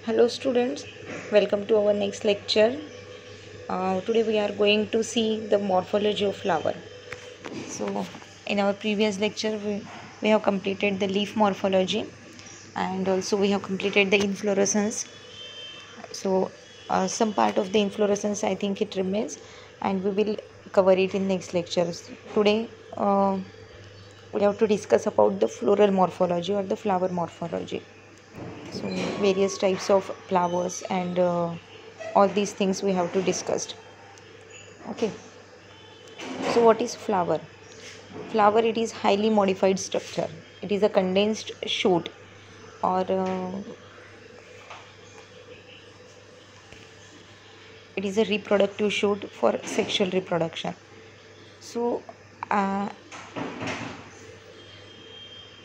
Hello students, welcome to our next lecture. Today we are going to see the morphology of flower. So in our previous lecture we have completed the leaf morphology and also we have completed the inflorescence. So some part of the inflorescence I think it remains and we will cover it in next lectures. Today we have to discuss about the floral morphology or the flower morphology. So various types of flowers and all these things we have to discuss. Okay, so what is flower? Flower, it is highly modified structure. It is a condensed shoot or it is a reproductive shoot for sexual reproduction. So uh,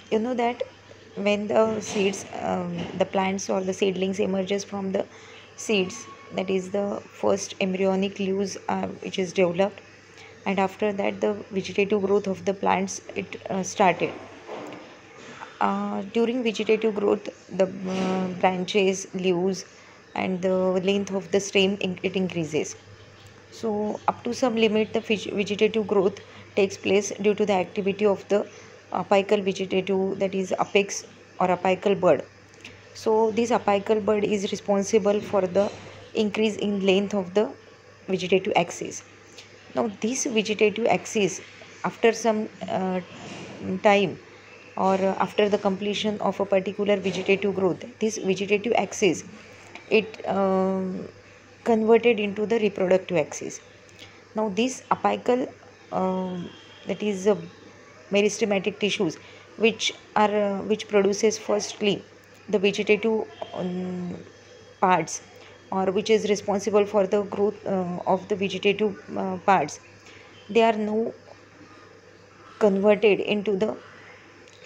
you know that when the seeds the plants or the seedlings emerges from the seeds, that is the first embryonic leaves which is developed, and after that the vegetative growth of the plants it started. During vegetative growth, the branches, leaves, and the length of the stem it increases. So up to some limit, the vegetative growth takes place due to the activity of the apical vegetative, that is apex or apical bud. So this apical bud is responsible for the increase in length of the vegetative axis. Now this vegetative axis, after some time or after the completion of a particular vegetative growth, this vegetative axis it converted into the reproductive axis. Now these apical that is meristematic tissues which produces firstly the vegetative parts, or which is responsible for the growth of the vegetative parts, they are now converted into the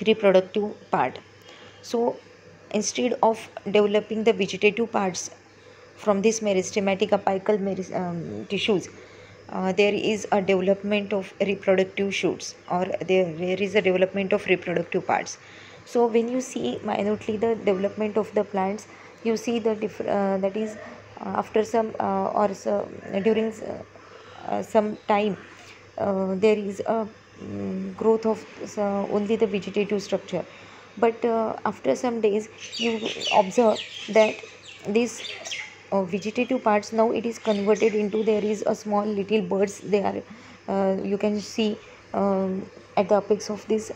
reproductive part. So instead of developing the vegetative parts from this meristematic apical tissues, there is a development of reproductive shoots, or there is a development of reproductive parts. So when you see minutely the development of the plants, you see the that is after some or so, during some time there is a growth of only the vegetative structure, but after some days you observe that this vegetative parts now it is converted into, there is a small little birds they are you can see at the apex of this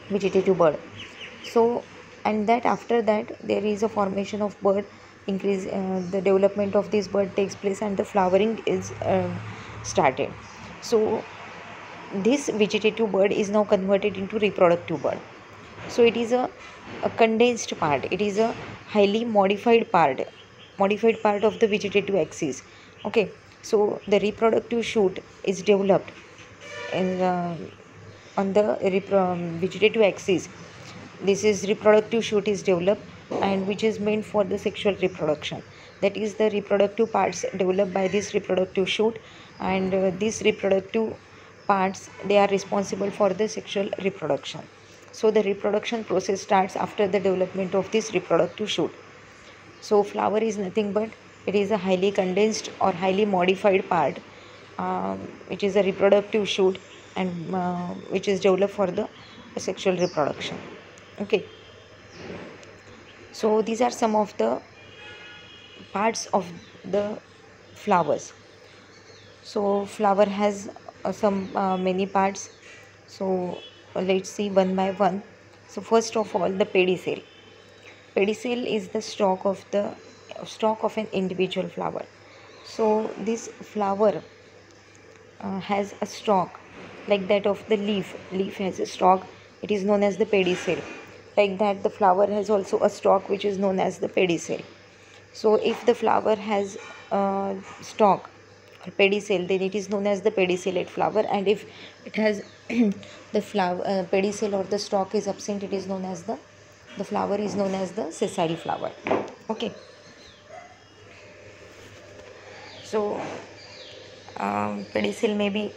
vegetative bud. So and that after that there is a formation of bud increase, the development of this bud takes place and the flowering is started. So this vegetative bud is now converted into reproductive bud. So it is a condensed part, it is a highly modified part of the vegetative axis. Okay, so the reproductive shoot is developed in on the vegetative axis. This is reproductive shoot is developed and which is meant for the sexual reproduction. That is the reproductive parts developed by this reproductive shoot, and these reproductive parts they are responsible for the sexual reproduction. So the reproduction process starts after the development of this reproductive shoot. So flower is nothing but it is a highly condensed or highly modified part which is a reproductive shoot and which is developed for the sexual reproduction. Okay, so these are some of the parts of the flowers. So flower has some many parts. So let's see one by one. So first of all, the pedicel. Pedicel is the stalk of an individual flower. So this flower has a stalk like that of the leaf. Leaf has a stalk, it is known as the pedicel. Like that the flower has also a stalk which is known as the pedicel. So if the flower has a stalk or pedicel, then it is known as the pedicellate flower, and if it has the flower pedicel or the stalk is absent, it is known as the flower is known as the sessile flower. Okay, so pedicel may be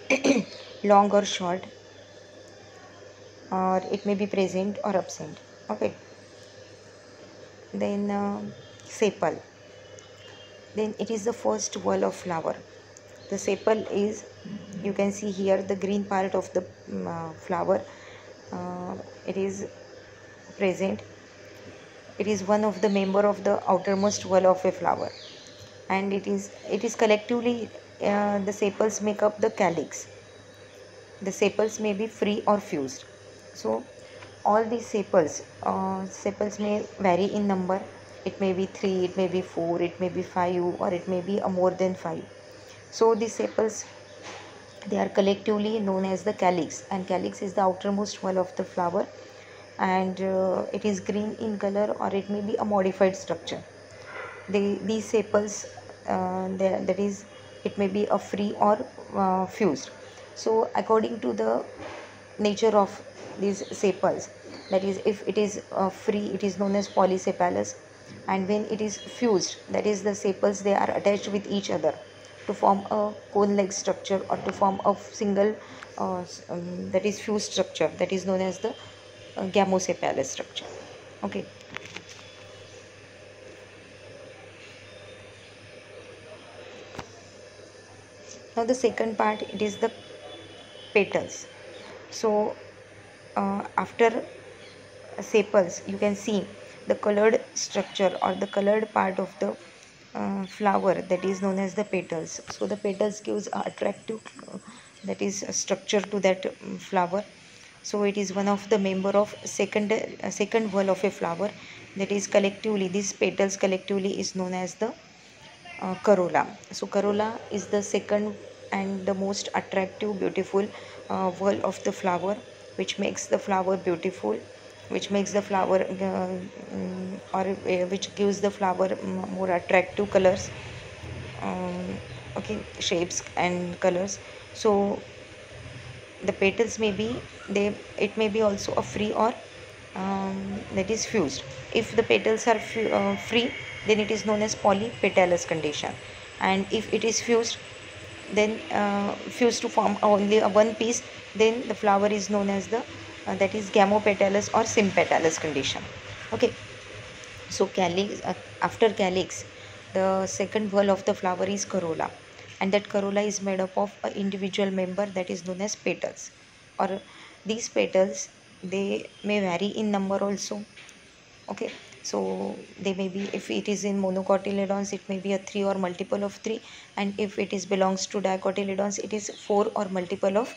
long or short, or it may be present or absent. Okay, then sepal. Then it is the first whorl of flower. The sepal is, you can see here the green part of the flower, it is present. It is one of the member of the outermost whorl of a flower, and it is collectively, the sepals make up the calyx. The sepals may be free or fused. So all these sepals may vary in number. It may be 3, it may be 4, it may be 5, or it may be a more than 5. So these sepals, they are collectively known as the calyx, and calyx is the outermost wall of the flower, and it is green in color, or it may be a modified structure. These sepals, that is, it may be a free or fused. So according to the nature of these sepals, that is, if it is free, it is known as polysepalous, and when it is fused, that is, the sepals, they are attached with each other to form a cone like structure, or to form a single that is fused structure, that is known as the gamosepalous structure. Okay. Now the second part, it is the petals. So after sepals, you can see the colored structure, or the colored part of the flower, that is known as the petals. So the petals gives a attractive, that is a structure to that flower. So it is one of the member of second whorl of a flower, that is collectively, these petals collectively is known as the corolla. So corolla is the second and the most attractive, beautiful whorl of the flower, which makes the flower beautiful, which makes the flower which gives the flower more attractive colors, okay, shapes and colors. So the petals may be, it may be also a free or that is fused. If the petals are free, then it is known as polypetalous condition, and if it is fused, then fused to form only a one piece, then the flower is known as the that is gamopetalous or sympatalous condition. Okay. So calyx, after calyx, the second whorl of the flower is corolla, and that corolla is made up of an individual member, that is known as petals. Or these petals, they may vary in number also. Okay, so they may be, if it is in monocotyledons, it may be a 3 or multiple of 3, and if it is belongs to dicotyledons, it is 4 or multiple of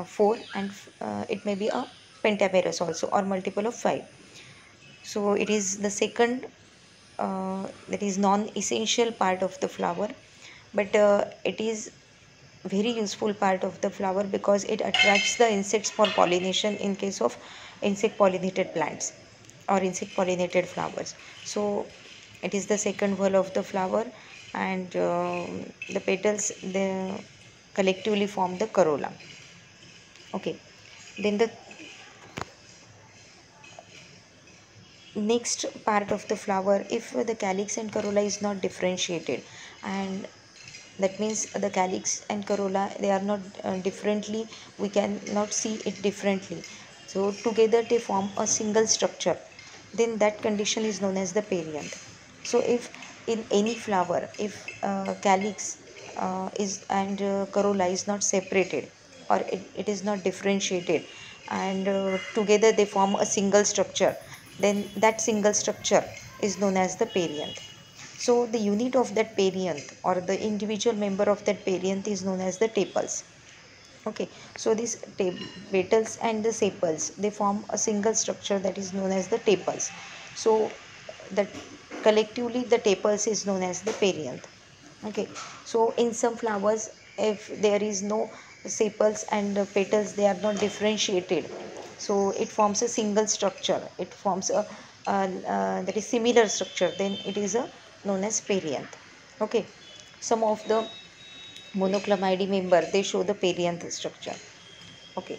4, and it may be a pentamerous also, or multiple of 5. So it is the second, that is non-essential part of the flower, but it is very useful part of the flower, because it attracts the insects for pollination in case of insect pollinated plants or insect pollinated flowers. So it is the second whorl of the flower, and the petals, they collectively form the corolla. Okay, then the next part of the flower, if the calyx and corolla is not differentiated, and that means the calyx and corolla, they are not differently, we can not see it differently, so together they form a single structure, then that condition is known as the perianth. So if in any flower, if calyx is and corolla is not separated, or it is not differentiated, and together they form a single structure, then that single structure is known as the perianth. So the unit of that perianth, or the individual member of that perianth, is known as the tepals. Okay, so these petals and the sepals, they form a single structure, that is known as the tepals. So that collectively the tepals is known as the perianth. Okay, so in some flowers, if there is no sepals and petals, they are not differentiated, so it forms a single structure, it forms a that is similar structure, then it is a known as perianth. Okay, some of the monoclamidae member, they show the perianth structure. Okay,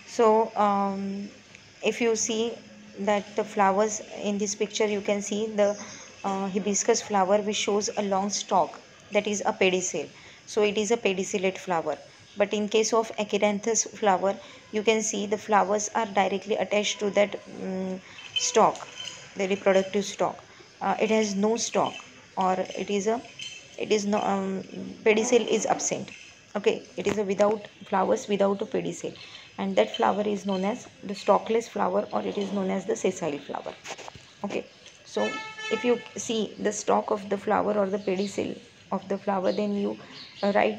so if you see that the flowers in this picture, you can see the hibiscus flower, which shows a long stalk, that is a pedicel. So it is a pedicellate flower. But in case of Acanthus flower, you can see the flowers are directly attached to that stalk, the reproductive stalk. It has no stalk, or it is no pedicel is absent. Okay, it is a without flowers without a pedicel, and that flower is known as the stalkless flower, or it is known as the sessile flower. Okay, so if you see the stalk of the flower or the pedicel of the flower, then you write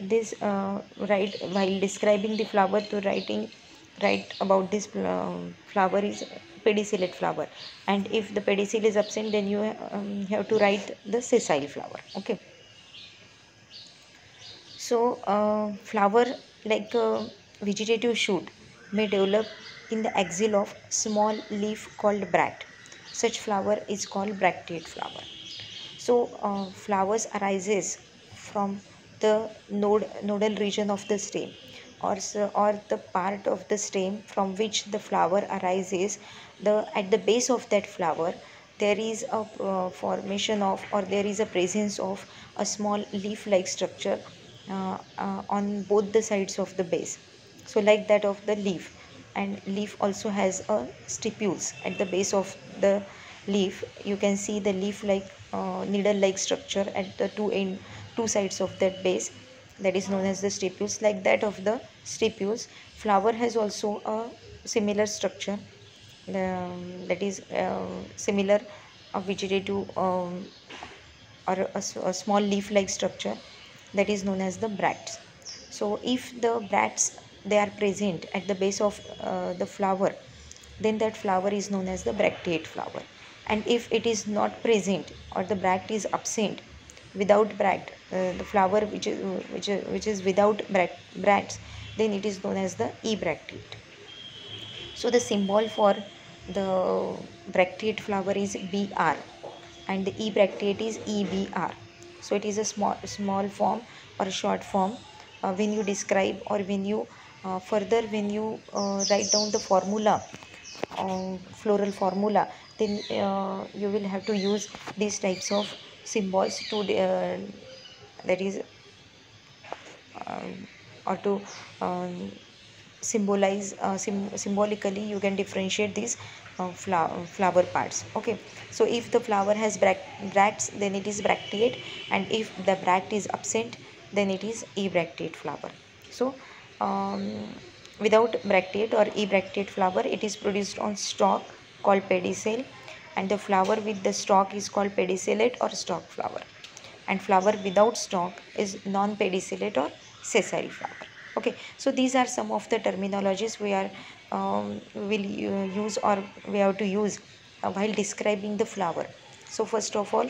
while describing the flower, to write about this flower is pedicellate flower, and if the pedicel is absent, then you have to write the sessile flower. Okay, so flower, like a vegetative shoot, may develop in the axil of small leaf called bract. Such flower is called bracteate flower. So flowers arises from the nodal region of the stem, or the part of the stem from which the flower arises. At the base of that flower, there is a formation of, or there is a presence of a small leaf-like structure on both the sides of the base. So like that of the leaf, and leaf also has a stipules at the base of the leaf. You can see the leaf like needle like structure at the two sides of that base, that is known as the stipules. Like that of the stipules, flower has also a similar structure, that is similar vegetative or a small leaf like structure, that is known as the bracts. So if the bracts, they are present at the base of the flower, then that flower is known as the bracteate flower. And if it is not present, or the bract is absent, without bract, the flower which is without bracts, then it is known as the ebracteate. So the symbol for the bracteate flower is Br, and the ebracteate is EBR. So it is a small form or a short form. When you describe, or when you further when you write down the formula, floral formula, then you will have to use these types of symbols to that is or to um, symbolize symbolically you can differentiate these flower parts. Okay, so if the flower has bracts, then it is bracteate, and if the bract is absent, then it is ebracteate flower. So without bracteate or ebracteate flower, it is produced on stalk called pedicel, and the flower with the stalk is called pedicellate or stalk flower, and flower without stalk is non-pedicellate or sessile flower. Okay, so these are some of the terminologies we are will use, or we have to use while describing the flower. So first of all,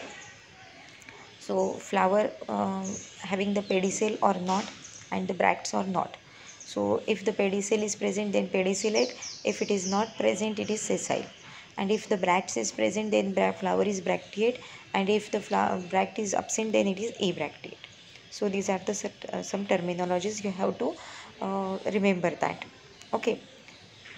so flower having the pedicel or not, and the bracts or not. So if the pedicel is present, then pedicellate. If it is not present, it is sessile. And if the bracts is present, then flower is bracteate, and if the bract is absent, then it is abracteate. So these are the some terminologies you have to remember that. Okay,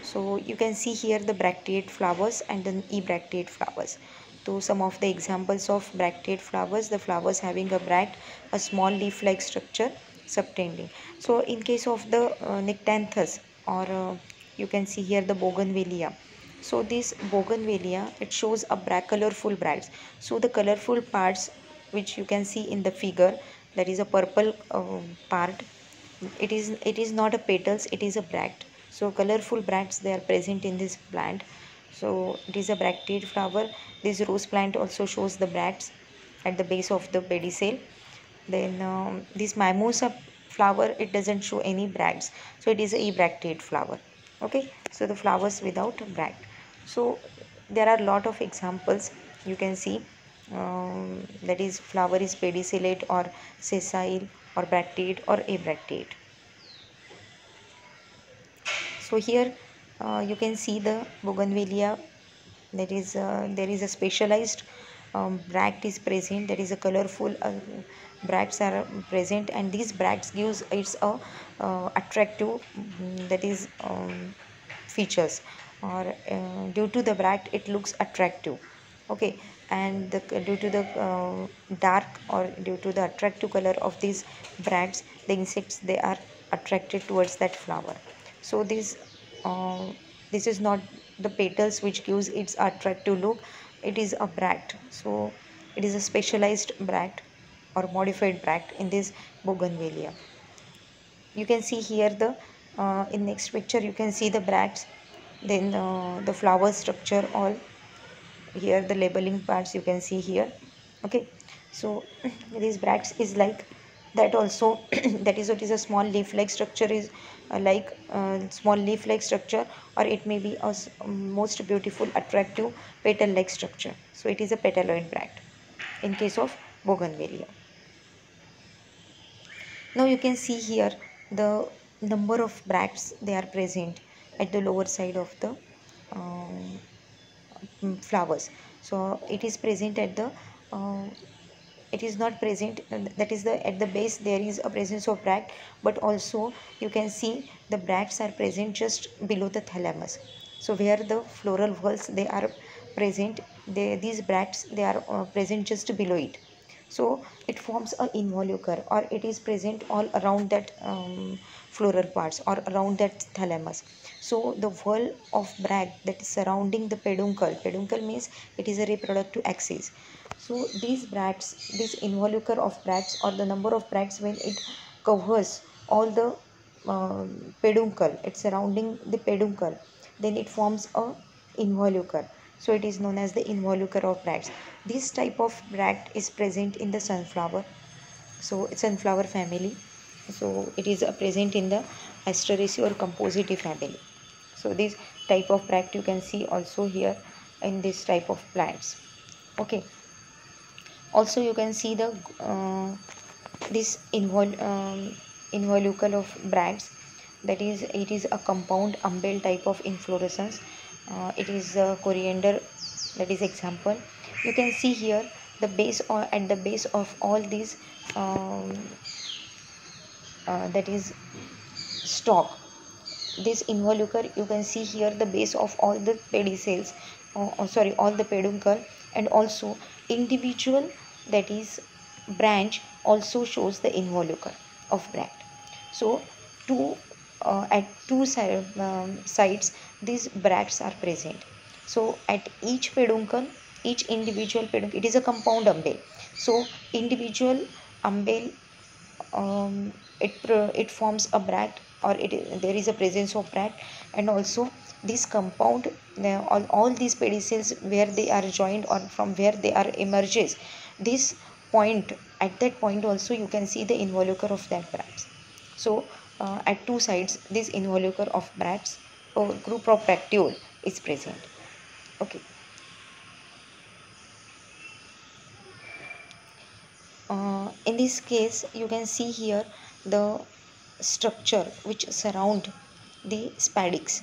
so you can see here the bracteate flowers and the ebracteate flowers. So some of the examples of bracteate flowers, the flowers having a bract, a small leaf-like structure subtending. So in case of the Nyctanthus, or you can see here the bougainvillea. So this bougainvillea, it shows a colorful bracts. So the colorful parts which you can see in the figure, that is a purple part, it is not a petals, it is a bract. So colorful bracts, they are present in this plant. So it is a bracteate flower. This rose plant also shows the bracts at the base of the pedicel. Then this mimosa flower, it doesn't show any bracts, so it is a ebracteate flower. Okay, so the flowers without bract. So there are a lot of examples you can see, that is flower is pedicellate or sessile or bracteate or abracteate. So here you can see the bougainvillea, that is there is a specialized bract is present, that is a colorful bracts are present, and these bracts gives it's a attractive that is features, or due to the bract it looks attractive. Okay, and due to the dark, or due to the attractive color of these bracts, the insects, they are attracted towards that flower. So this is not the petals which gives its attractive look, it is a bract. So it is a specialized bract or modified bract in this bougainvillea. You can see here the in next picture you can see the bracts, then the flower structure, all here the labeling parts you can see here. Okay, so these bracts is like that also. That is what is a small leaf like structure is like small leaf like structure, or it may be a most beautiful attractive petal like structure. So it is a petaloid bract in case of bougainvillea. Now you can see here the number of bracts they are present at the lower side of the um, flowers. So it is present at the uh, it is not present, that is the at the base there is a presence of bract, but also you can see the bracts are present just below the thalamus. So where the floral whorls they are present, these bracts they are present just below it. So it forms a involucre, or it is present all around that floral parts or around that thalamus. So the whorl of bract that is surrounding the peduncle means it is a reproductive axis. So these bracts, this involucre of bracts, or the number of bracts when it covers all the peduncle, it's surrounding the peduncle, then it forms a involucre. So it is known as the involucre of bracts. This type of bract is present in the sunflower. So it's sunflower family. So it is present in the Asteraceae or Compositae family. So this type of bract you can see also here in this type of plants. Okay. Also you can see the this involucre of bracts, that is it is a compound umbel type of inflorescence. It is coriander, that is example. You can see here the base, or at the base of all these that is stalk, this involucre, you can see here the base of all the pedicels, sorry, all the peduncle, and also individual, that is branch, also shows the involucre of bract. So at two sides these bracts are present. So at each peduncle, each individual peduncle, it is a compound umbel. So individual umbel, it forms a bract, or there is a presence of bract. And also this compound, all these pedicels where they are joined, or from where they are emerges, this point, at that point also you can see the involucre of that bracts. So at two sides this involucre of bracts or group of bracteole is present. Okay. In this case you can see here the structure which surround the spadix,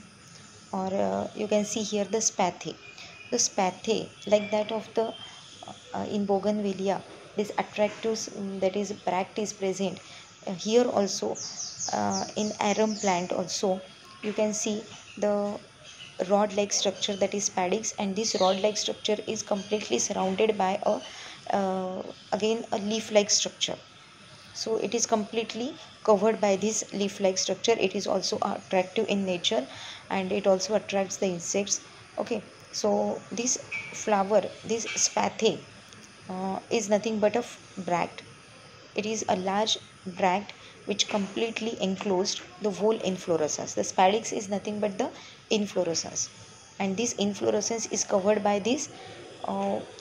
or you can see here the spathe. The spathe, like that of the in bougainvillea, this attractive, that is bract is present. Here also in arum plant also you can see the rod like structure, that is spadix, and this rod like structure is completely surrounded by a again a leaf like structure. So it is completely covered by this leaf like structure. It is also attractive in nature, and it also attracts the insects. Okay, so this flower, this spathe, is nothing but a bract. It is a large bract which completely enclosed the whole inflorescence. The spadix is nothing but the inflorescence, and this inflorescence is covered by this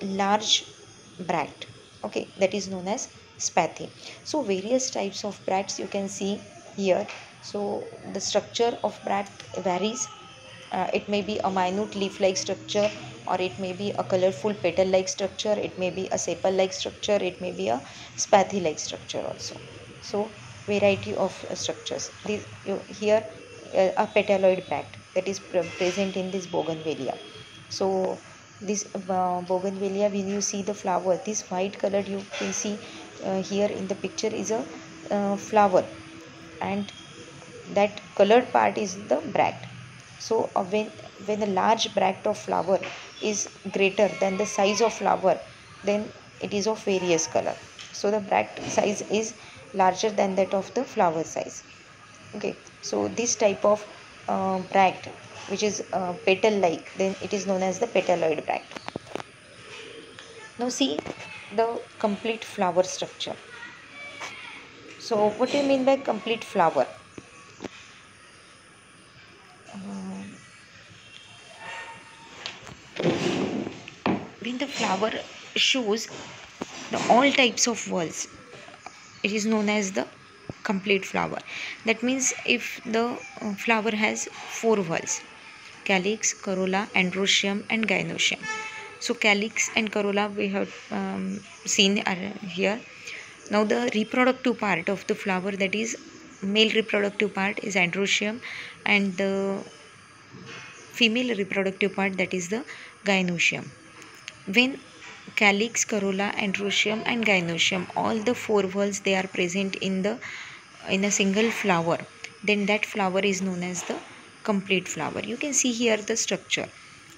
large bract. Okay, that is known as spathe. So various types of bracts you can see here. So the structure of bract varies. It may be a minute leaf like structure, or it may be a colorful petal like structure, it may be a sepal like structure, it may be a spathe like structure also. So variety of structures. Here a petaloid bract that is present in this bougainvillea. So this bougainvillea, when you see the flower, this white color you can see here in the picture is a flower, and that colored part is the bract. So when a large bract of flower is greater than the size of flower, then it is of various color. So the bract size is larger than that of the flower size. Okay, so this type of bract, which is petal like, then it is known as the petaloid bract. Now see the complete flower structure. So what do you mean by complete flower? When the flower shows the all types of whorls, it is known as the complete flower. That means if the flower has four whorls: calyx, corolla, androecium and gynoecium. So calyx and corolla we have seen here. Now the reproductive part of the flower, that is male reproductive part, is androecium, and the female reproductive part, that is the gynoecium. When calyx, corolla, androecium and gynoecium, all the four whorls they are present in a single flower, then that flower is known as the complete flower. You can see here the structure,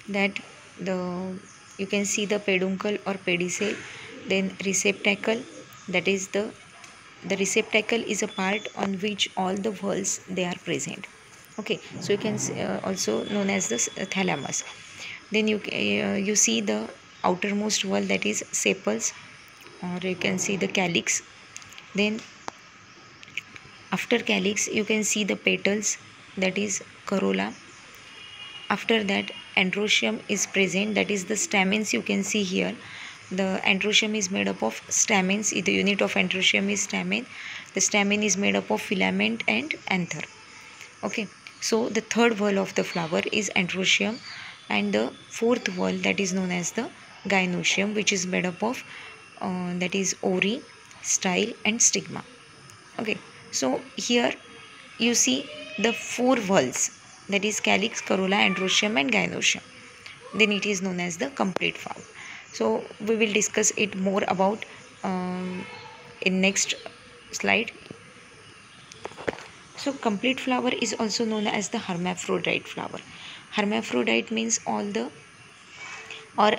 that the you can see the peduncle or pedicel, then receptacle, that is the receptacle is a part on which all the whorls they are present. Okay, so you can also known as the thalamus. Then you see the outermost wall, that is sepals, or you can see the calyx. Then after calyx you can see the petals, that is corolla. After that androecium is present, that is the stamens. You can see here the androecium is made up of stamens. The unit of androecium is stamen. The stamen is made up of filament and anther. Okay, so the third whorl of the flower is androecium, and the fourth whorl, that is known as the gynoecium, which is made up of that is ovary, style and stigma. Okay, so here you see the four whorls, that is calyx, corolla, androecium and gynoecium. Then it is known as the complete flower. So we will discuss it more about in next slide. So complete flower is also known as the hermaphrodite flower. Hermaphrodite means all the or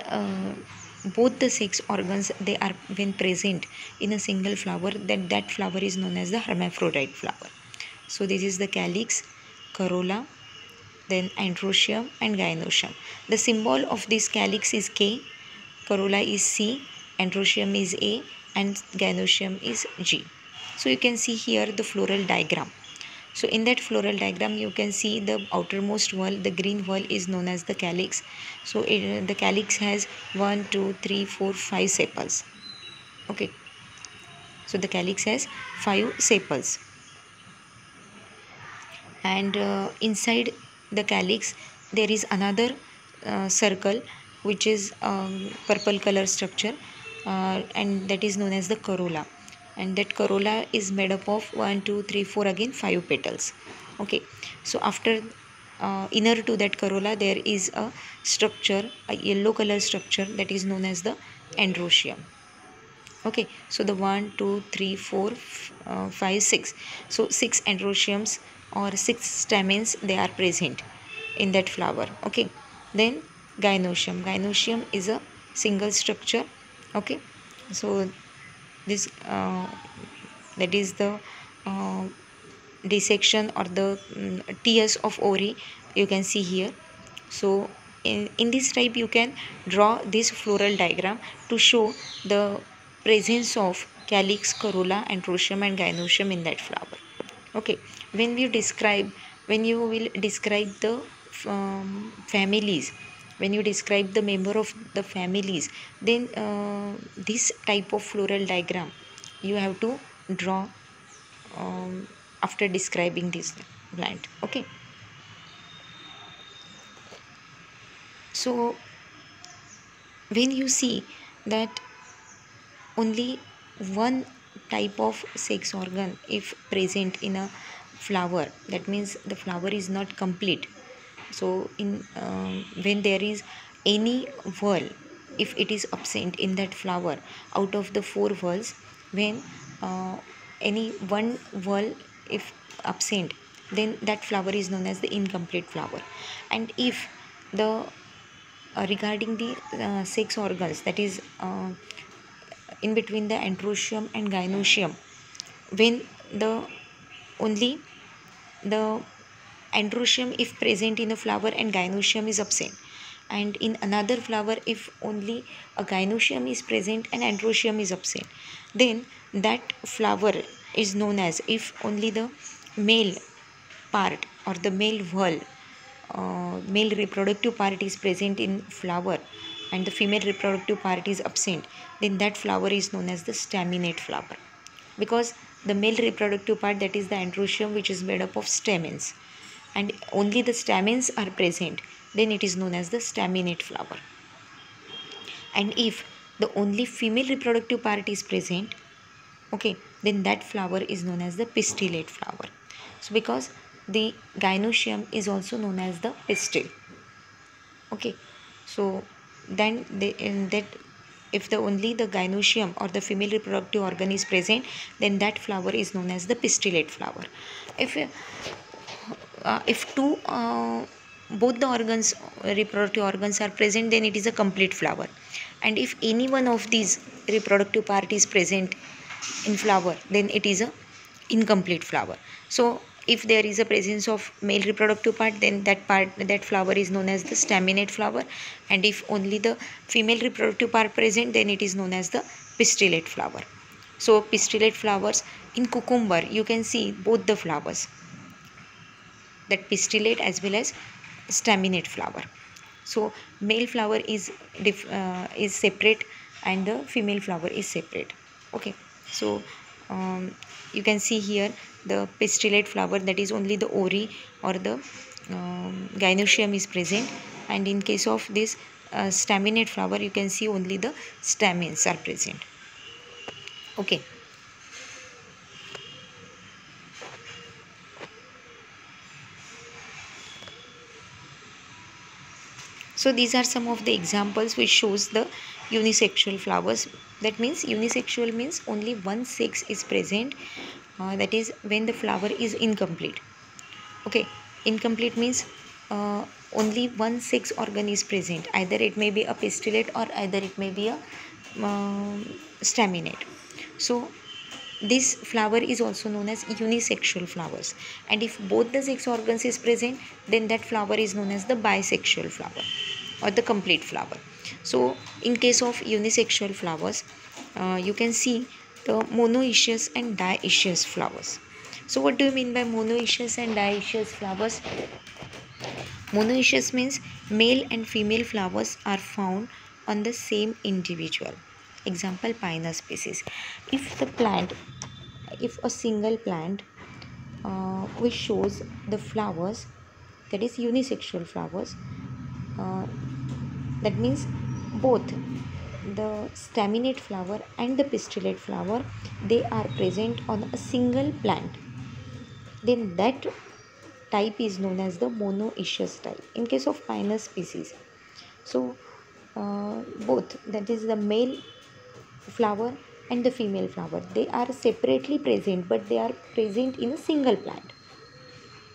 both the sex organs they are when present in a single flower, then that flower is known as the hermaphrodite flower. So this is the calyx, corolla, then androecium and gynoecium. The symbol of this calyx is K, corolla is C, androecium is A and gynoecium is G. So you can see here the floral diagram. So in that floral diagram you can see the outermost whorl, the green whorl is known as the calyx. So the calyx has 1, 2, 3, 4, 5 sepals. Okay. So the calyx has 5 sepals. And inside the calyx there is another circle which is purple color structure, and that is known as the corolla, and that corolla is made up of 1, 2, 3, 4, again 5 petals. Okay, so after inner to that corolla there is a structure, a yellow color structure, that is known as the androecium. Okay, so the 1, 2, 3, 4, 5, 6. So 6 androeciums or 6 stamens they are present in that flower. Okay, then gynoecium. Gynoecium is a single structure. Okay, so this that is the uh, dissection or the tiers of ovary you can see here. So in this type you can draw this floral diagram to show the presence of calyx, corolla, androecium and gynoecium in that flower. Okay, when you will describe the families, when you describe the member of the families, then this type of floral diagram you have to draw after describing this plant. Okay, so when you see that only one type of sex organ if present in a flower, that means the flower is not complete. So in when there is any whorl, if it is absent in that flower out of the four whorls, when any one whorl if absent, then that flower is known as the incomplete flower. And if the regarding the sex organs, that is in between the androecium and gynoecium, when the only the androecium if present in a flower and gynoecium is absent, and in another flower if only a gynoecium is present and androecium is absent, then that flower is known as, if only the male part or the male whorl, male reproductive part is present in flower and the female reproductive part is absent, then that flower is known as the staminate flower, because the male reproductive part, that is the androecium, which is made up of stamens, and only the stamens are present, then it is known as the staminate flower. And if the only female reproductive part is present, okay, then that flower is known as the pistillate flower. So because the gynoecium is also known as the pistil, okay, so then in that, if the only the gynoecium or the female reproductive organ is present, then that flower is known as the pistillate flower. If two both the organs, reproductive organs are present, then it is a complete flower, and if any one of these reproductive part is present in flower, then it is a incomplete flower. So if there is a presence of male reproductive part, then that flower is known as the staminate flower, and if only the female reproductive part present, then it is known as the pistillate flower. So pistillate flowers in cucumber, you can see both the flowers, that pistillate as well as staminate flower. So male flower is separate and the female flower is separate. Okay, so you can see here the pistillate flower, that is only the ori or the gynoecium is present, and in case of this staminate flower, you can see only the stamens are present. Okay. So these are some of the examples which shows the unisexual flowers. That means unisexual means only one sex is present, that is when the flower is incomplete. Okay, incomplete means only one sex organ is present, either it may be a pistillate or either it may be a staminate. So this flower is also known as unisexual flowers, and if both the sex organs is present, then that flower is known as the bisexual flower or the complete flower. So in case of unisexual flowers, you can see the monoecious and dioecious flowers. So what do you mean by monoecious and dioecious flowers? Monoecious means male and female flowers are found on the same individual. Example, pinus species. If a single plant which shows the flowers, that is unisexual flowers, that means both the staminate flower and the pistillate flower, they are present on a single plant, then that type is known as the monoecious type. In case of pinus species, so both, that is the male flower and the female flower, they are separately present, but they are present in a single plant.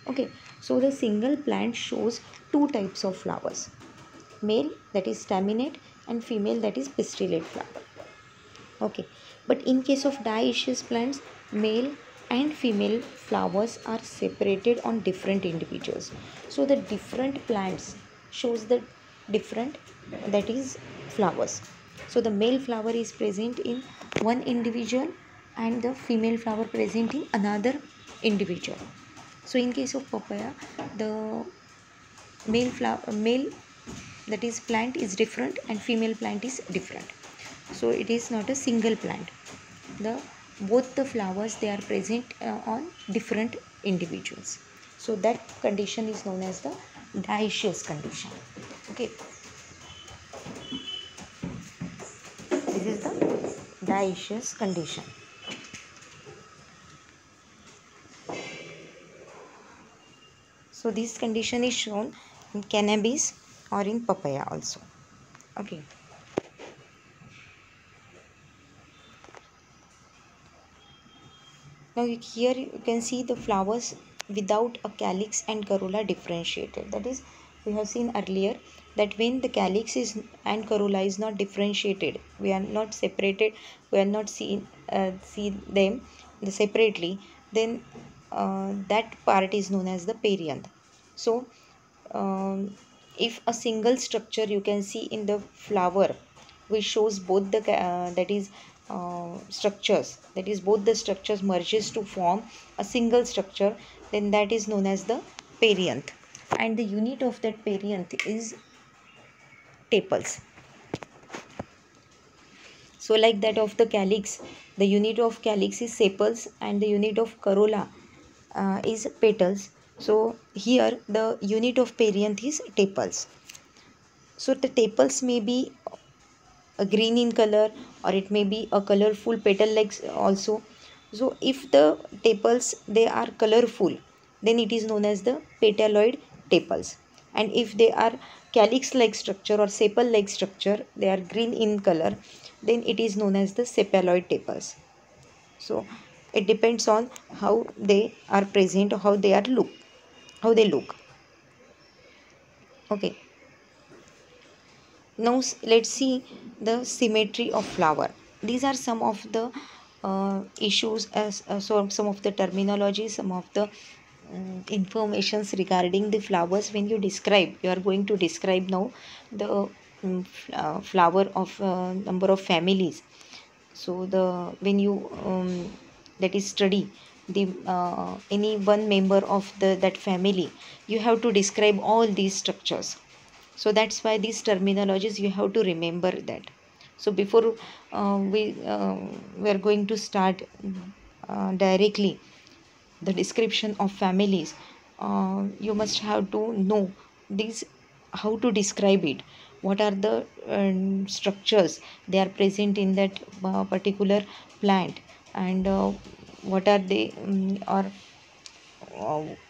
Okay, so the single plant shows two types of flowers, male, that is staminate, and female, that is pistillate flower. Okay, but in case of dioecious plants, male and female flowers are separated on different individuals. So the different plants shows the different, that is flowers. So the male flower is present in one individual and the female flower present in another individual. So in case of papaya, the male, that is plant, is different and female plant is different. So it is not a single plant. Both the flowers, they are present on different individuals. So that condition is known as the dioecious condition. Okay, this is the dioecious condition. So this condition is shown in cannabis or in papaya also. Okay. Now here you can see the flowers without a calyx and corolla differentiated. That is, we have seen earlier that when the calyx is and corolla is not differentiated, we are not separated, we are not see them separately, then that part is known as the perianth. So if a single structure you can see in the flower which shows both the that is structures, that is both the structures merges to form a single structure, then that is known as the perianth, and the unit of that perianth is tepals. So like that of the calyx, the unit of calyx is sepals and the unit of corolla is petals. So here the unit of perianth is tepals. So the tepals may be a green in color, or it may be a colorful petal like also. So if the tepals they are colorful, then it is known as the petaloid tepals, and if they are calyx like structure or sepal like structure, they are green in color, then it is known as the sepaloid tepals. So it depends on how they are present, how they are look, how they look. Okay, now let's see the symmetry of flower. These are some of the issues as so some of the terminology, some of the informations regarding the flowers. When you describe, you are going to describe now the flower of number of families. So the when you that is study the any one member of the that family, you have to describe all these structures. So that's why these terminologies you have to remember that. So before we are going to start directly the description of families, you must have to know these, how to describe it, what are the structures they are present in that particular plant, and what are they or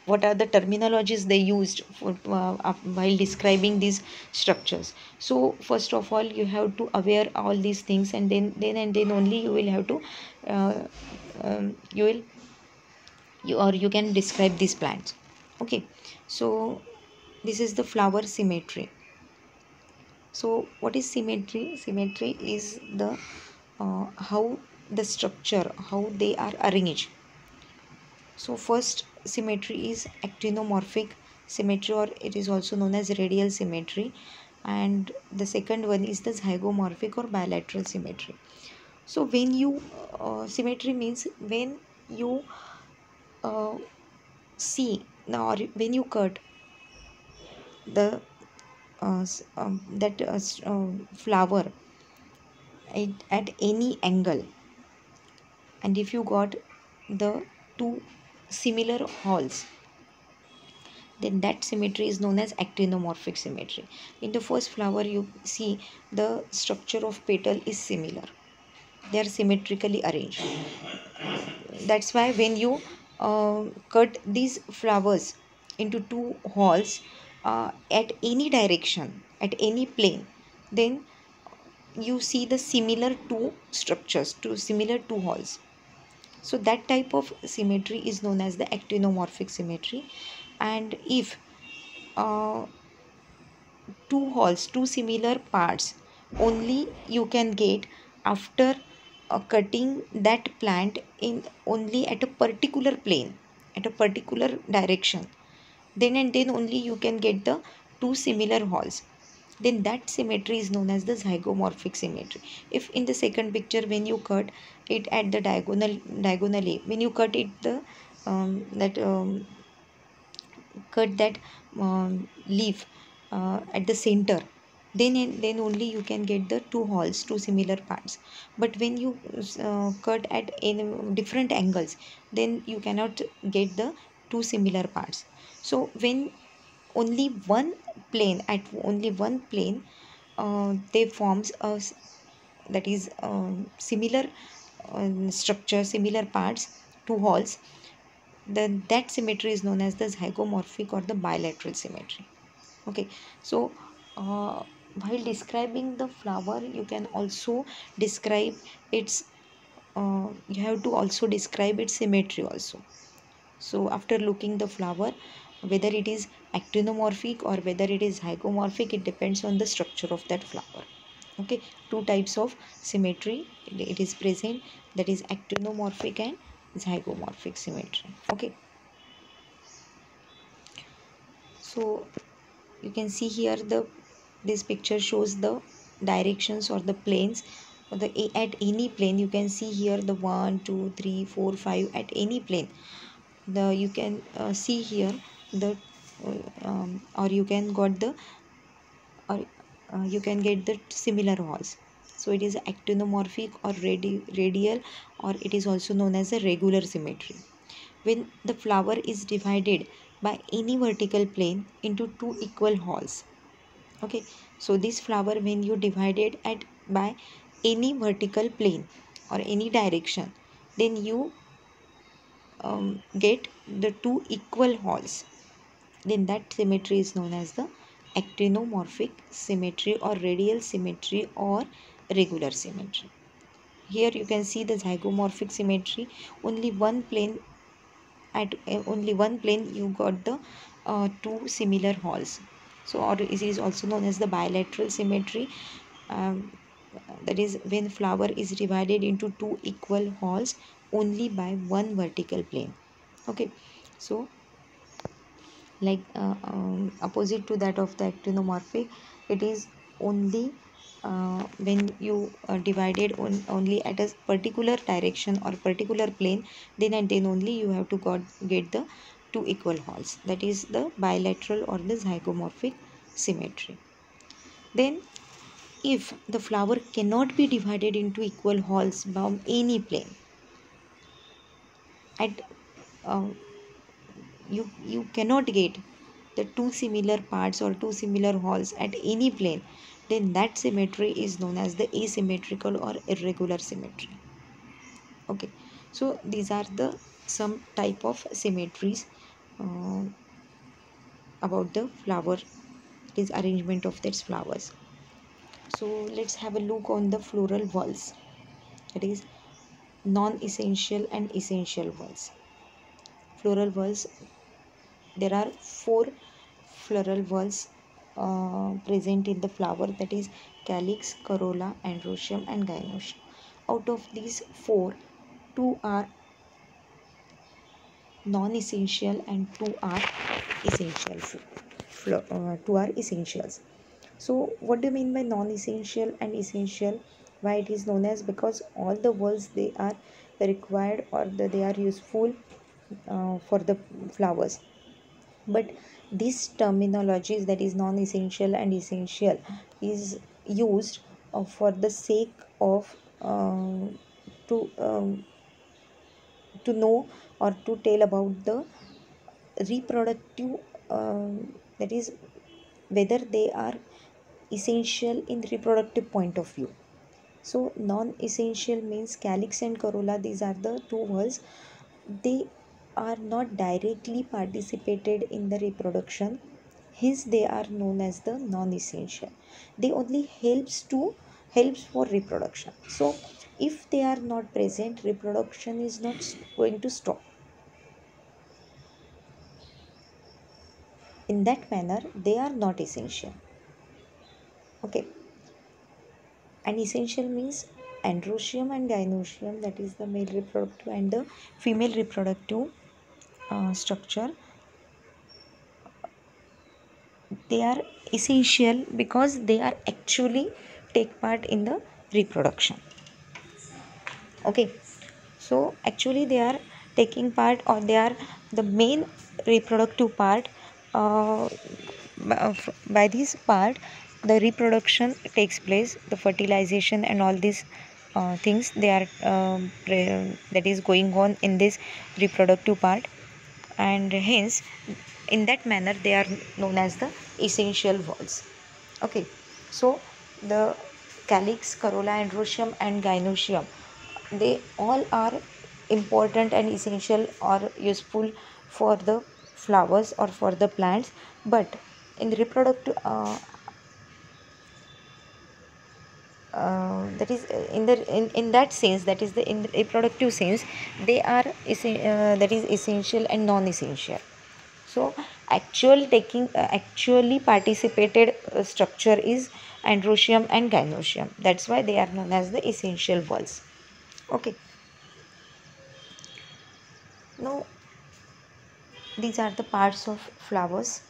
what are the terminologies they used for, while describing these structures. So first of all you have to aware all these things, and then only you will have to uh, you will you can describe these plants. Okay, so this is the flower symmetry. So what is symmetry? Symmetry is the how the structure, how they are arranged. So first symmetry is actinomorphic symmetry, or it is also known as radial symmetry, and the second one is the zygomorphic or bilateral symmetry. So when you symmetry means when you uh, see now, or when you cut the flower at any angle, and if you got the two similar holes, then that symmetry is known as actinomorphic symmetry. In the first flower you see the structure of petal is similar, they are symmetrically arranged. That's why when you cut these flowers into two holes at any direction, at any plane, then you see the similar two structures, two similar two holes. So that type of symmetry is known as the actinomorphic symmetry. And if uh, two holes, two similar parts only you can get after cutting that plant in only at a particular plane, at a particular direction, then and then only you can get the two similar holes, then that symmetry is known as the zygomorphic symmetry. If in the second picture when you cut it at the diagonally, when you cut it the that cut that leaf at the center, then only you can get the two holes, two similar parts. But when you cut at in different angles, then you cannot get the two similar parts. So when only one plane, at only one plane they forms a that is similar structure, similar parts, two holes, then that symmetry is known as the zygomorphic or the bilateral symmetry. Okay, so while describing the flower you can also describe its you have to also describe its symmetry also. So after looking the flower, whether it is actinomorphic or whether it is zygomorphic, it depends on the structure of that flower. Okay, two types of symmetry it is present, that is actinomorphic and zygomorphic symmetry. Okay, So you can see here this picture shows the directions or the planes, or at any plane. You can see here the 1 2 3 4 5 at any plane. You can see here the or you can got the or you can get the similar walls. So it is actinomorphic or radial, or it is also known as a regular symmetry. When the flower is divided by any vertical plane into two equal halls. Okay, so this flower, when you divide it by any vertical plane or any direction, then you get the two equal halls. Then that symmetry is known as the actinomorphic symmetry or radial symmetry or regular symmetry. Here you can see the zygomorphic symmetry. Only one plane, at only one plane you got the two similar halls. So, or it is also known as the bilateral symmetry. um, that is when flower is divided into two equal halls only by one vertical plane. Okay, so like opposite to that of the actinomorphic, it is only when you divided only at a particular direction or particular plane, then and then only you have to get the two equal halls. That is the bilateral or the zygomorphic symmetry. Then if the flower cannot be divided into equal halls from any plane, at you cannot get the two similar parts or two similar halls at any plane, then that symmetry is known as the asymmetrical or irregular symmetry. Okay, so these are the some type of symmetries uh, about the flower, this arrangement of its flowers. So let's have a look on the floral whorls, that is non-essential and essential whorls. Floral whorls, there are four floral whorls present in the flower, that is calyx, corolla, androecium and gynoecium. Out of these four, two are non-essential and two are essential. Two are essentials. So what do you mean by non-essential and essential? Why it is known as? Because all the whorls, they are required or they are useful for the flowers, but this terminologies, that is non-essential and essential, is used for the sake of to to know or to tell about the reproductive, that is whether they are essential in reproductive point of view. So non-essential means calyx and corolla, these are the two whorls. They are not directly participated in the reproduction, hence they are known as the non-essential. They only helps for reproduction. So if they are not present, reproduction is not going to stop. In that manner, they are not essential. Okay, and essential means androecium and gynoecium, that is the male reproductive and the female reproductive structure. They are essential because they are actually take part in the reproduction. Okay, so actually they are taking part, or they are the main reproductive part. uh, by this part the reproduction takes place, the fertilization and all these things, they are that is going on in this reproductive part, and hence in that manner they are known as the essential whorls. Okay, so the calyx, corolla, androecium and gynoecium, they all are important and essential or useful for the flowers or for the plants, but in the reproductive that is in that sense, that is in the reproductive sense, they are that is essential and non-essential. So actually participated structure is androecium and gynoecium, that's why they are known as the essential whorls. Okay, now these are the parts of flowers.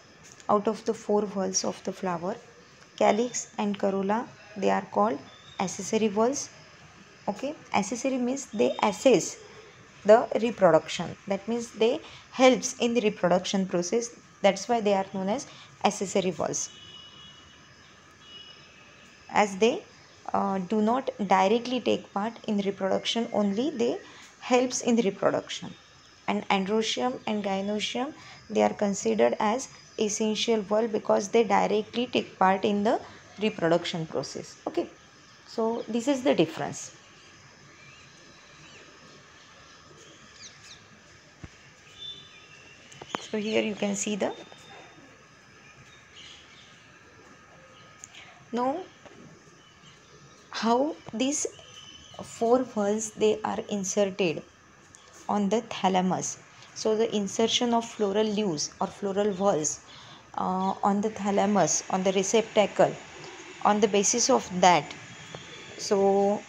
out of the 4 whorls of the flower. Calyx and corolla, they are called accessory whorls. Okay, accessory means they assess the reproduction. That means they helps in the reproduction process. That's why they are known as accessory whorls. As they do not directly take part in reproduction, only they helps in the reproduction. And androecium and gynoecium, they are considered as essential whorl because they directly take part in the reproduction process. Okay, so this is the difference. So here you can see the now how these 4 whorls they are inserted on the thalamus. So the insertion of floral leaves or floral whorls on the thalamus, on the receptacle, on the basis of that, so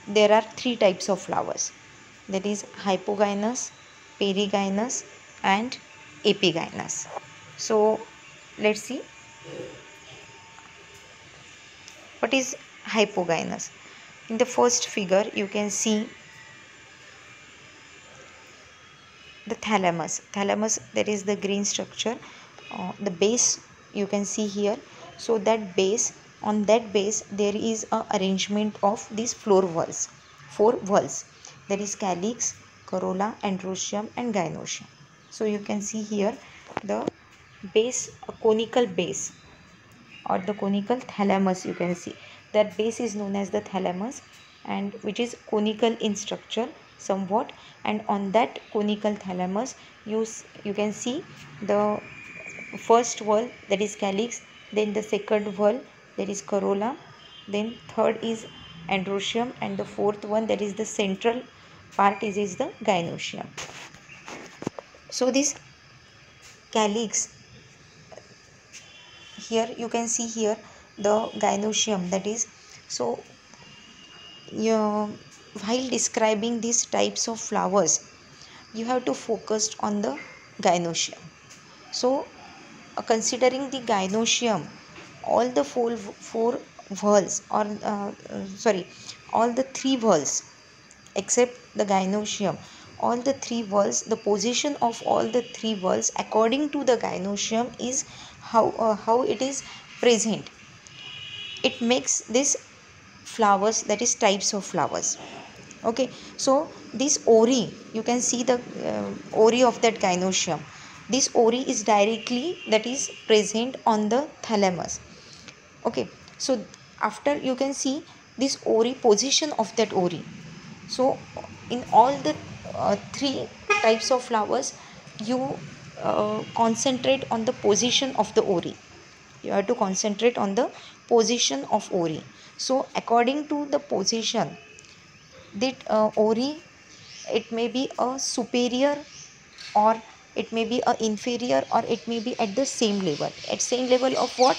there are 3 types of flowers, that is hypogynous, perigynous and epigynous. So let's see what is hypogynous. In the first figure you can see the thalamus. Thalamus, that is the green structure, the base you can see here. So that base, on that base there is a arrangement of these 4 whorls, that is calyx, corolla, androecium and gynoecium. So you can see here the base, a conical base or the conical thalamus. You can see that base is known as the thalamus, and which is conical in structure somewhat, and on that conical thalamus you can see the first whorl, that is calyx, then the second whorl, that is corolla, then third is androecium, and the fourth one, that is the central part, is the gynoecium. So this calyx, here you can see here the gynoecium, that is, so while describing these types of flowers you have to focus on the gynoecium. So considering the gynoecium, all the four whorls or all the 3 whorls except the gynoecium, all the 3 whorls, the position of all the 3 whorls according to the gynoecium is how it is present. It makes this flowers, that is types of flowers. Okay, so this ori, you can see the ori of that gynoecium. This ori is directly, that is present on the thalamus. Okay, so after you can see this ori, position of that ori. So in all the 3 types of flowers you concentrate on the position of the ori. You have to concentrate on the position of ori. So according to the position, that ori, it may be a superior or it may be a inferior or it may be at the same level. At same level of what?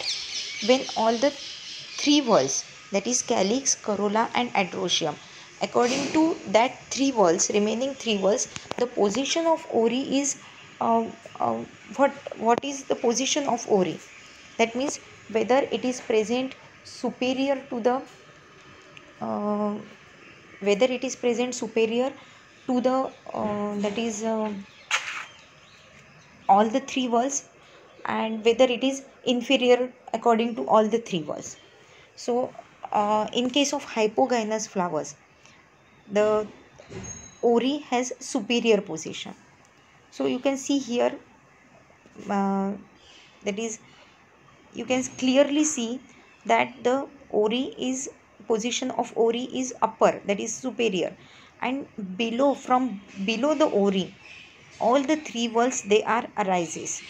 When all the 3 whorls, that is calyx, corolla and androecium, according to that 3 whorls, remaining 3 whorls, the position of ori is what is the position of ori? That means whether it is present superior to the that is all the 3 whorls, and whether it is inferior according to all the 3 whorls. So in case of hypogynous flowers, the ori has superior position. So you can see here that is, you can clearly see that the ori is, position of ori is upper, that is superior, and below, from below the ori, all the 3 whorls they are arises,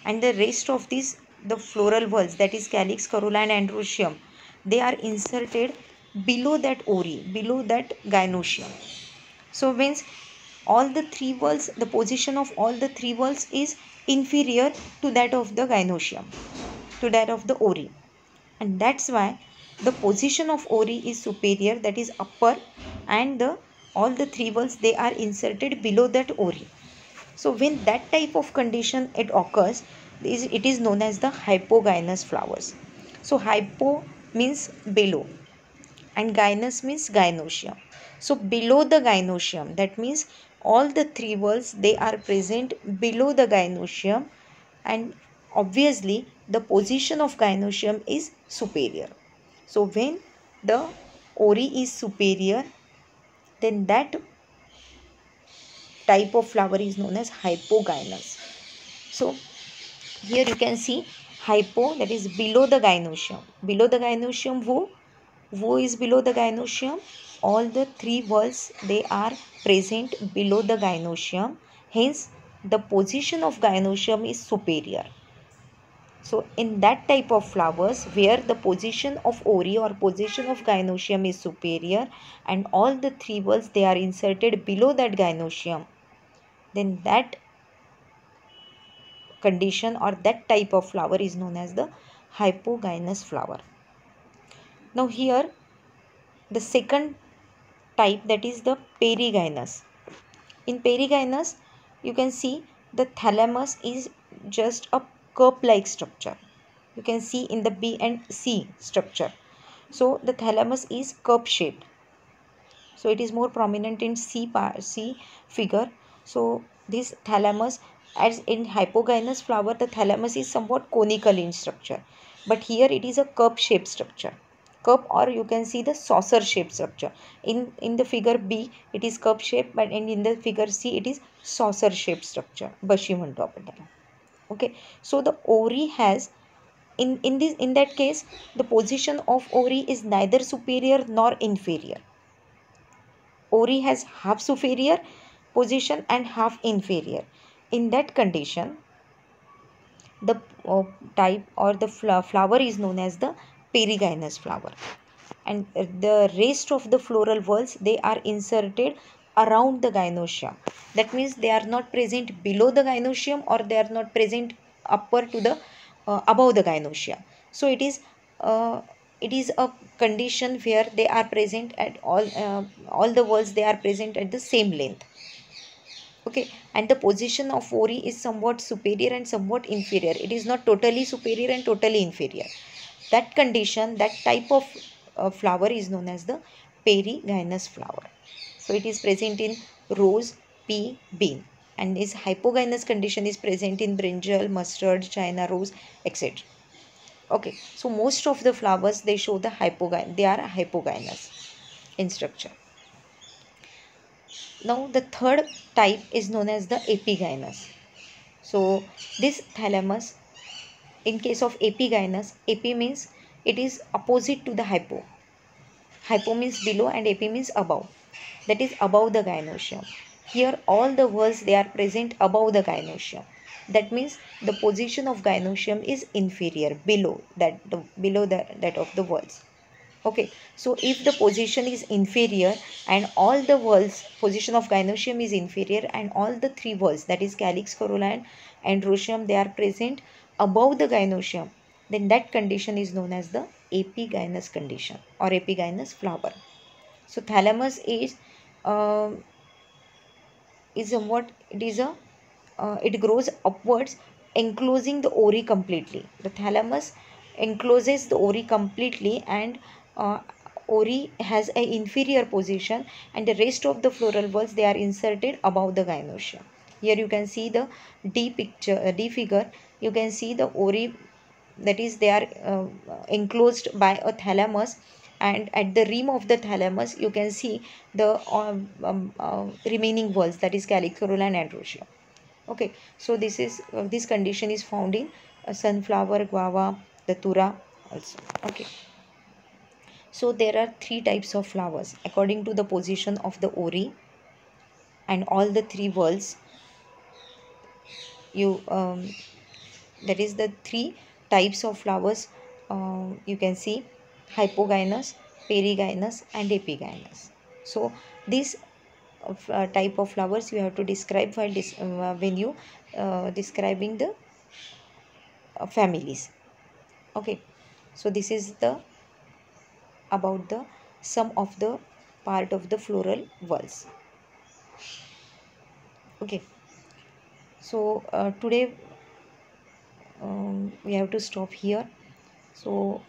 and the rest of these, the floral whorls, that is calyx, corolla and androecium, they are inserted below that ori, below that gynoecium. So means all the 3 whorls, the position of all the 3 whorls is inferior to that of the gynoecium, to that of the ori, and that's why the position of ori is superior, that is upper, and all the 3 whorls they are inserted below that ori. So when that type of condition it occurs, it is known as the hypogynous flowers. So hypo means below and gynous means gynoecium. So below the gynoecium, that means all the three whorls, they are present below the gynoecium, and obviously the position of gynoecium is superior. So when the ori is superior, then that type of flower is known as hypogynous. So here you can see hypo, that is below the gynoecium. Below the gynoecium, wo is below the gynoecium. All the three whorls, they are present below the gynoecium. Hence, the position of gynoecium is superior. So in that type of flowers where the position of ori or position of gynoecium is superior and all the three whorls, they are inserted below that gynoecium, then that condition or that type of flower is known as the hypogynous flower. Now here the second type, that is the perigynous. In perigynous, you can see the thalamus is just a cup like structure. You can see in the B and C structure. So the thalamus is cup shaped. So it is more prominent in C figure. So this thalamus, as in hypogynous flower, the thalamus is somewhat conical in structure, but here it is a cup shaped structure. Cup, or you can see the saucer shaped structure. In the figure B it is cup shaped, but in the figure C it is saucer shaped structure. बशी म्हणतो आपण त्याला. Okay, so the ori has, in that case, the position of ori is neither superior nor inferior. Ori has half superior position and half inferior. In that condition, the type or the flower is known as the perigynous flower, and the rest of the floral whorls, they are inserted around the gynoecium. That means they are not present below the gynoecium, or they are not present upper to the above the gynoecium. So it is a condition where they are present at all the whorls, they are present at the same length. Okay, and the position of ori is somewhat superior and somewhat inferior. It is not totally superior and totally inferior. That condition, that type of flower is known as the perigynous flower. So it is present in rose, pea, bean, and this hypogynous condition is present in brinjal, mustard, china rose, etc. Okay, so most of the flowers, they show the they are hypogynous in structure. Now the third type is known as the epigynous. So this thalamus, in case of epigynous, epi means it is opposite to the hypo. Hypo means below and epi means above. That is above the gynoecium. Here all the whorls, they are present above the gynoecium. That means the position of gynoecium is inferior, below that of the whorls. Okay, so if the position is inferior and all the whorls, position of gynoecium is inferior and all the three whorls, that is calyx, corolla and androecium, they are present above the gynoecium, then that condition is known as the epigynous condition or epigynous flower. So thalamus is somewhat, it grows upwards, enclosing the ori completely. The thalamus encloses the ori completely, and ori has an inferior position, and the rest of the floral whorls, they are inserted above the gynoecium. Here you can see the D figure. You can see the ori, that is they are enclosed by a thalamus, and at the rim of the thalamus you can see the remaining whorls, that is calyx, corolla and androecium. Okay, so this condition is found in sunflower, guava, datura also. Okay, so there are three types of flowers according to the position of the ori and all the three whorls. You that is the three types of flowers. You can see hypogynous, perigynous and epigynous. So this type of flowers you have to describe while when you describing the families. Okay, so this is the about the some of the part of the floral whorls. Okay, so today we have to stop here. So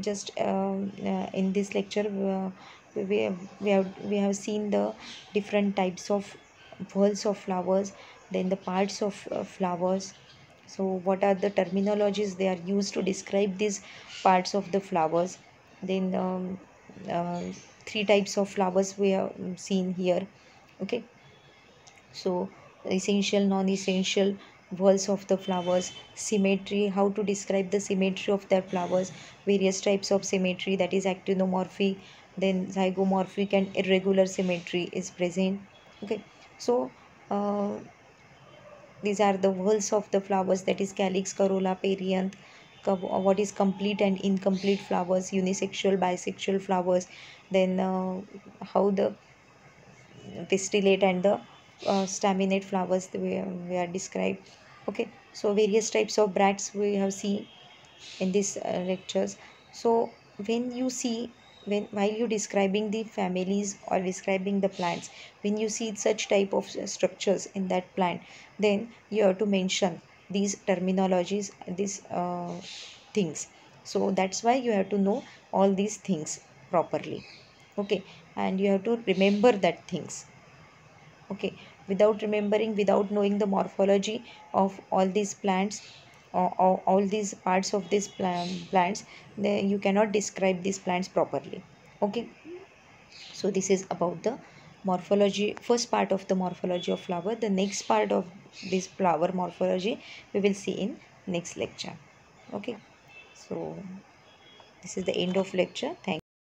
just in this lecture we have seen the different types of whorls of flowers, then the parts of flowers. So what are the terminologies they are used to describe these parts of the flowers. Then uh, three types of flowers we have seen here. Okay, so essential, non-essential, whorls of the flowers, symmetry, how to describe the symmetry of their flowers, various types of symmetry, that is actinomorphy, then zygomorphic and irregular symmetry is present. Okay, so uh, these are the whorls of the flowers, that is calyx, corolla, perianth. What is complete and incomplete flowers, unisexual, bisexual flowers, then how the pistillate and the staminate flowers we are described. Okay, so various types of bracts we have seen in these lectures. So when you see, when while you describing the families or describing the plants, when you see such type of structures in that plant, then you have to mention these terminologies, these things. So that's why you have to know all these things properly. Okay, and you have to remember that things. Okay, without remembering, without knowing the morphology of all these plants, or all these parts of these plants, then you cannot describe these plants properly. Okay, so this is about the morphology, first part of the morphology of flower. The next part of this flower morphology we will see in next lecture. Okay, so this is the end of lecture. Thank